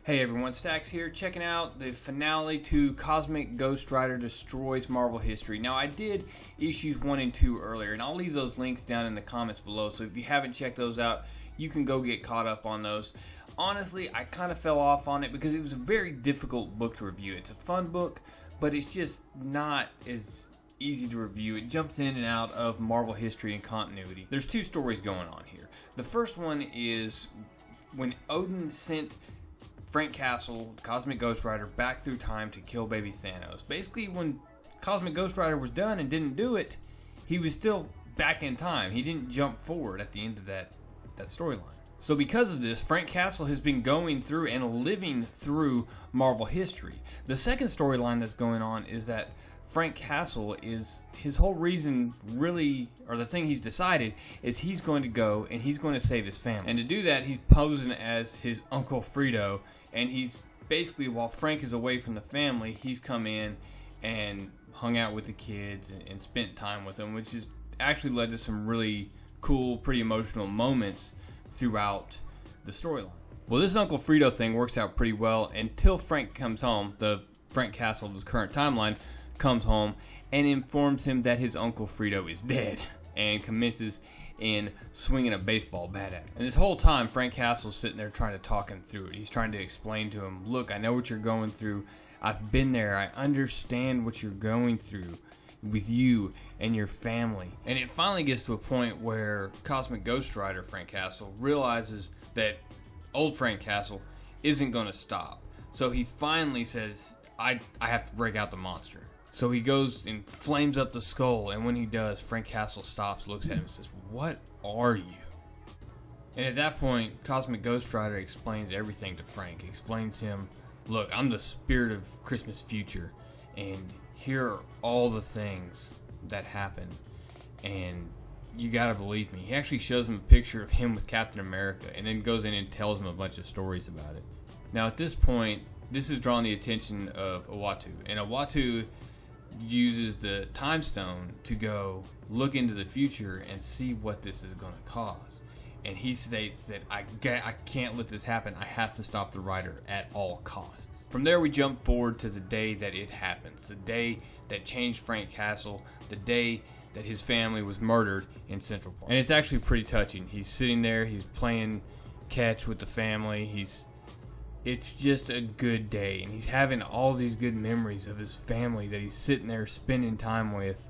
Hey everyone, Stacks here, checking out the finale to Cosmic Ghost Rider Destroys Marvel History. Now, I did issues 1 and 2 earlier, and I'll leave those links down in the comments below, so if you haven't checked those out, you can go get caught up on those. Honestly, I kind of fell off on it because it was a very difficult book to review. It's a fun book, but it's just not as easy to review. It jumps in and out of Marvel history and continuity. There's two stories going on here. The first one is when Odin sent Frank Castle, Cosmic Ghost Rider, back through time to kill baby Thanos. Basically, when Cosmic Ghost Rider was done and didn't do it, he was still back in time. He didn't jump forward at the end of that storyline. So because of this, Frank Castle has been going through and living through Marvel history. The second storyline that's going on is that Frank Castle is, his whole reason really, or the thing he's decided, is he's going to go and he's going to save his family. And to do that, he's posing as his Uncle Fredo, and he's basically, while Frank is away from the family, he's come in and hung out with the kids and spent time with them, which has actually led to some really cool, pretty emotional moments throughout the storyline. Well, this Uncle Fredo thing works out pretty well until Frank comes home. The Frank Castle of his current timeline comes home and informs him that his Uncle Fredo is dead and commences in swinging a baseball bat at him. And this whole time, Frank Castle's sitting there trying to talk him through it. He's trying to explain to him, look, I know what you're going through. I've been there. I understand what you're going through with you and your family. And it finally gets to a point where Cosmic Ghost Rider Frank Castle realizes that old Frank Castle isn't going to stop. So he finally says, I have to break out the monster. So he goes and flames up the skull, and when he does, Frank Castle stops, looks at him and says, what are you? And at that point, Cosmic Ghost Rider explains everything to Frank. He explains to him, look, I'm the spirit of Christmas future, and here are all the things that happen, and you gotta believe me. He actually shows him a picture of him with Captain America, and then goes in and tells him a bunch of stories about it. Now at this point, this has drawn the attention of Uatu, and Uatu uses the time stone to go look into the future and see what this is going to cause. And he states that I can't let this happen. I have to stop the rider at all costs. From there we jump forward to the day that it happens, the day that changed Frank Castle, the day that his family was murdered in Central Park. And it's actually pretty touching. He's sitting there, he's playing catch with the family, it's just a good day, and he's having all these good memories of his family that he's sitting there spending time with,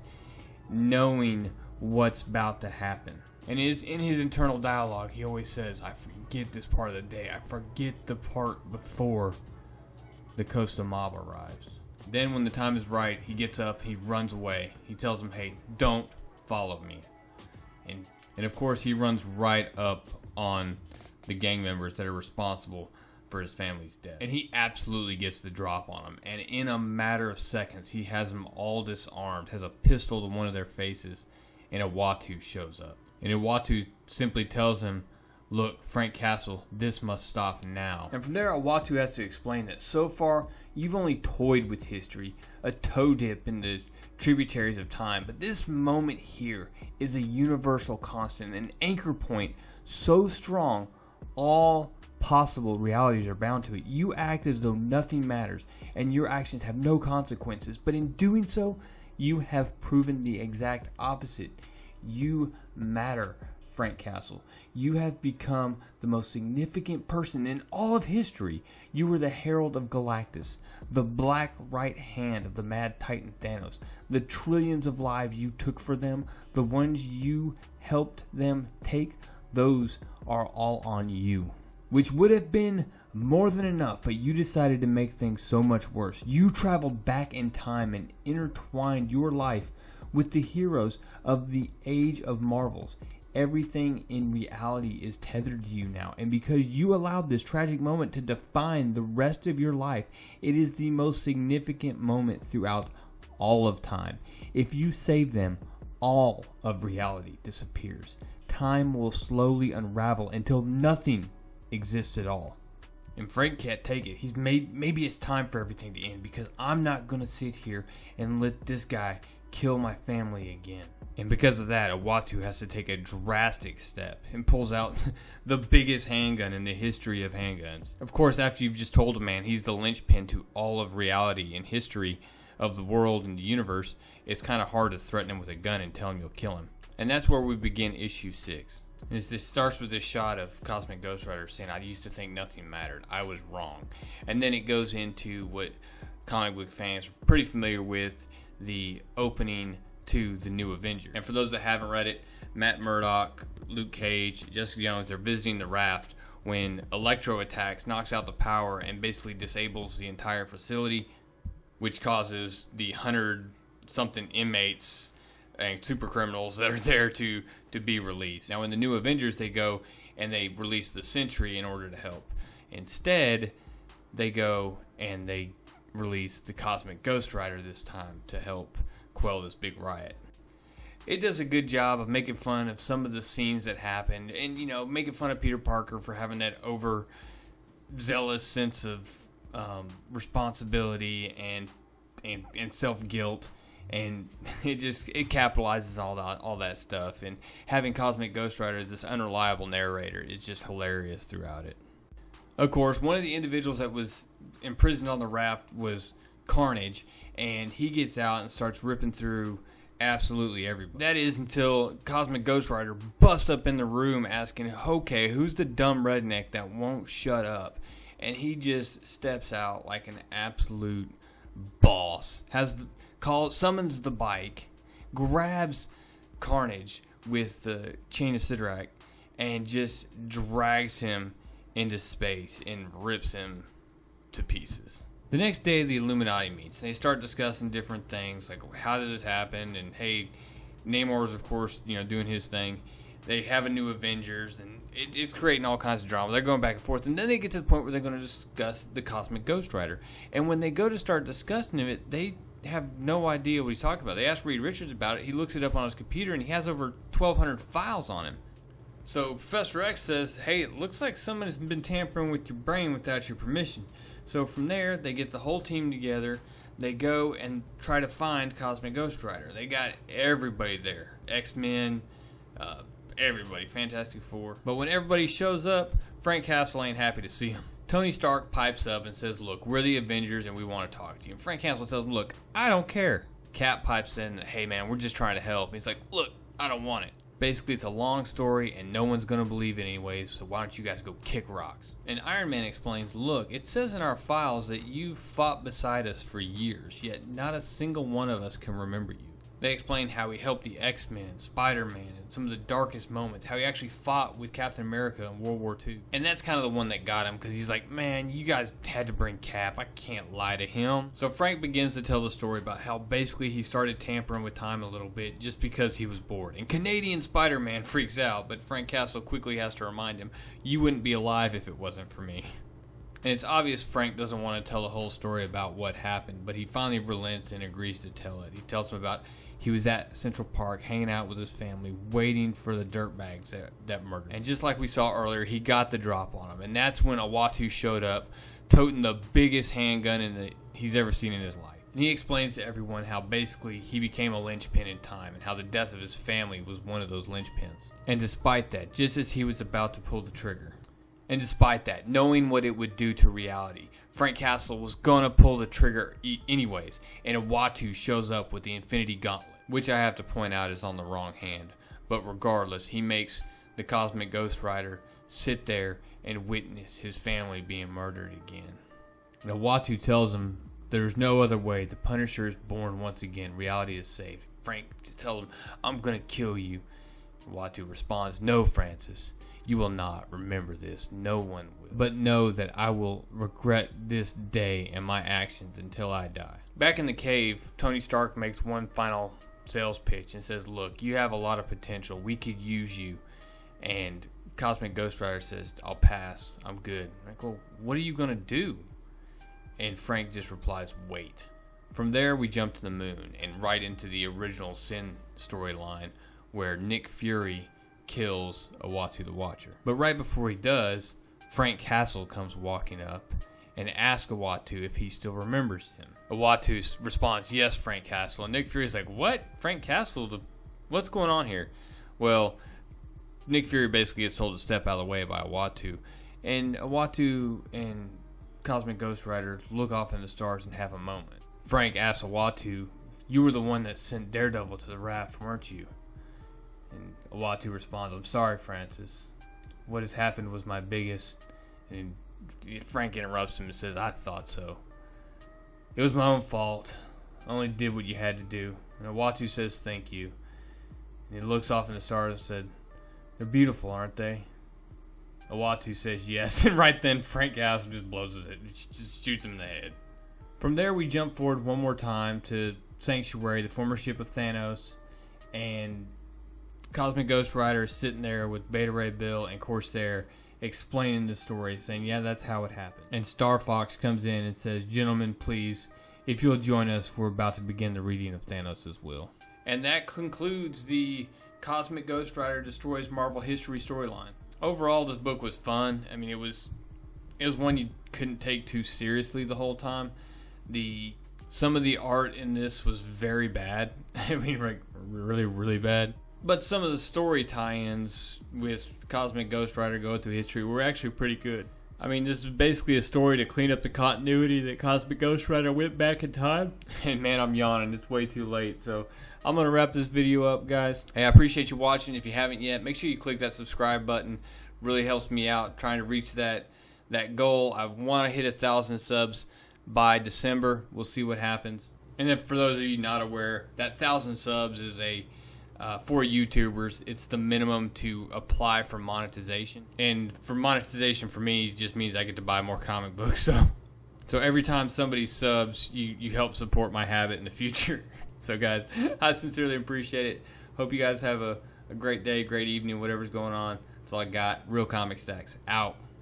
knowing what's about to happen. And in his internal dialogue, he always says, I forget this part of the day. I forget the part before the Costa Mob arrives. Then when the time is right, he gets up, he runs away. He tells them, hey, don't follow me. And of course, he runs right up on the gang members that are responsible for his family's death. And he absolutely gets the drop on them. And in a matter of seconds, he has them all disarmed, has a pistol to one of their faces, and Uatu shows up. And Uatu simply tells him, look, Frank Castle, this must stop now. And from there, Uatu has to explain that so far, you've only toyed with history, a toe dip in the tributaries of time. But this moment here is a universal constant, an anchor point so strong, all possible realities are bound to it. You act as though nothing matters and your actions have no consequences, but in doing so, you have proven the exact opposite. You matter, Frank Castle. You have become the most significant person in all of history. You were the herald of Galactus, the black right hand of the mad titan Thanos, the trillions of lives you took for them, the ones you helped them take, those are all on you. Which would have been more than enough, but you decided to make things so much worse. You traveled back in time and intertwined your life with the heroes of the Age of Marvels. Everything in reality is tethered to you now, and because you allowed this tragic moment to define the rest of your life, it is the most significant moment throughout all of time. If you save them, all of reality disappears. Time will slowly unravel until nothing exists at all. And Frank can't take it. Maybe it's time for everything to end, because I'm not going to sit here and let this guy kill my family again. And because of that, Uatu has to take a drastic step and pulls out the biggest handgun in the history of handguns. Of course, after you've just told a man he's the linchpin to all of reality and history of the world and the universe, it's kind of hard to threaten him with a gun and tell him you'll kill him. And that's where we begin issue 6. It starts with this shot of Cosmic Ghost Rider saying, I used to think nothing mattered. I was wrong. And then it goes into what comic book fans are pretty familiar with, the opening to the New Avenger. And for those that haven't read it, Matt Murdock, Luke Cage, Jessica Jones, they're visiting the raft when Electro attacks, knocks out the power, and basically disables the entire facility, which causes the 100-something inmates and super criminals that are there to be released. Now in the New Avengers, they go and they release the Sentry in order to help. Instead, they go and they release the Cosmic Ghost Rider this time to help quell this big riot. It does a good job of making fun of some of the scenes that happened, and making fun of Peter Parker for having that overzealous sense of responsibility and self-guilt, and it capitalizes all that stuff. And having Cosmic Ghost Rider as this unreliable narrator is just hilarious throughout it. Of course, one of the individuals that was imprisoned on the raft was Carnage, and he gets out and starts ripping through absolutely everybody. That is until Cosmic Ghost Rider busts up in the room asking, okay, who's the dumb redneck that won't shut up? And he just steps out like an absolute boss. Summons the bike, grabs Carnage with the chain of Sidorak, and just drags him into space and rips him to pieces. The next day, the Illuminati meets. They start discussing different things, like how did this happen? And hey, Namor's, of course, doing his thing. They have a New Avengers, and it's creating all kinds of drama. They're going back and forth, and then they get to the point where they're going to discuss the Cosmic Ghost Rider. And when they go to start discussing it, they have no idea what he's talking about. They ask Reed Richards about it. He looks it up on his computer, and he has over 1,200 files on him. So Professor X says, hey, it looks like someone has been tampering with your brain without your permission. So from there, they get the whole team together. They go and try to find Cosmic Ghost Rider. They got everybody there. X-Men, everybody, Fantastic Four. But when everybody shows up, Frank Castle ain't happy to see him. Tony Stark pipes up and says, look, we're the Avengers and we want to talk to you. And Frank Castle tells him, look, I don't care. Cap pipes in, hey man, we're just trying to help. And he's like, look, I don't want it. Basically, it's a long story, and no one's going to believe it anyways, so why don't you guys go kick rocks? And Iron Man explains, look, it says in our files that you fought beside us for years, yet not a single one of us can remember you. They explain how he helped the X-Men, Spider-Man, and some of the darkest moments, how he actually fought with Captain America in World War II. And that's kind of the one that got him, because he's like, man, you guys had to bring Cap. I can't lie to him. So Frank begins to tell the story about how basically he started tampering with time a little bit just because he was bored. And Canadian Spider-Man freaks out, but Frank Castle quickly has to remind him, you wouldn't be alive if it wasn't for me. And it's obvious Frank doesn't want to tell the whole story about what happened, but he finally relents and agrees to tell it. He tells him about he was at Central Park hanging out with his family, waiting for the dirtbags that murdered him. And just like we saw earlier, he got the drop on him. And that's when Uatu showed up, toting the biggest handgun he's ever seen in his life. And he explains to everyone how basically he became a linchpin in time, and how the death of his family was one of those linchpins. And despite that, just as he was about to pull the trigger, and despite that, knowing what it would do to reality, Frank Castle was going to pull the trigger anyways, and Uatu shows up with the Infinity Gauntlet, which I have to point out is on the wrong hand. But regardless, he makes the Cosmic Ghost Rider sit there and witness his family being murdered again. And Uatu tells him there's no other way. The Punisher is born once again. Reality is saved. Frank tells him, I'm going to kill you. Uatu responds, no, Francis. You will not remember this. No one will. But know that I will regret this day and my actions until I die. Back in the cave, Tony Stark makes one final sales pitch and says, look, you have a lot of potential. We could use you. And Cosmic Ghost Rider says, I'll pass. I'm good. I'm like, well, what are you going to do? And Frank just replies, wait. From there, we jump to the moon and right into the original Sin storyline where Nick Fury kills Uatu the Watcher. But right before he does, Frank Castle comes walking up and asks Uatu if he still remembers him. Uatu responds, "Yes, Frank Castle." And Nick Fury's like, "What? Frank Castle? What's going on here?" Well, Nick Fury basically gets told to step out of the way by Uatu. And Uatu and Cosmic Ghost Rider look off in the stars and have a moment. Frank asks Uatu, "You were the one that sent Daredevil to the raft, weren't you?" And Uatu responds, "I'm sorry, Francis. What has happened was my biggest..." And Frank interrupts him and says, "I thought so. It was my own fault. I only did what you had to do." And Uatu says, "Thank you." And he looks off in the stars and said, "They're beautiful, aren't they?" Uatu says yes, and right then Frank Castle just blows his head, just shoots him in the head. From there we jump forward one more time to Sanctuary, the former ship of Thanos, and Cosmic Ghost Rider is sitting there with Beta Ray Bill and Corsair explaining the story, saying, "Yeah, that's how it happened." And Star Fox comes in and says, "Gentlemen, please, if you'll join us, we're about to begin the reading of Thanos' will." And that concludes the Cosmic Ghost Rider Destroys Marvel History storyline. Overall, this book was fun. I mean, it was one you couldn't take too seriously the whole time. Some of the art in this was very bad. I mean, like, really, really bad. But some of the story tie-ins with Cosmic Ghost Rider going through history were actually pretty good. I mean, this is basically a story to clean up the continuity that Cosmic Ghost Rider went back in time. And man, I'm yawning. It's way too late. So I'm going to wrap this video up, guys. Hey, I appreciate you watching. If you haven't yet, make sure you click that subscribe button. Really helps me out trying to reach that goal. I want to hit 1,000 subs by December. We'll see what happens. And then for those of you not aware, that 1,000 subs is for YouTubers, it's the minimum to apply for monetization. And for monetization for me, it just means I get to buy more comic books. So every time somebody subs, you help support my habit in the future. So guys, I sincerely appreciate it. Hope you guys have a great day, great evening, whatever's going on. That's all I got. Real Comic Stacks out.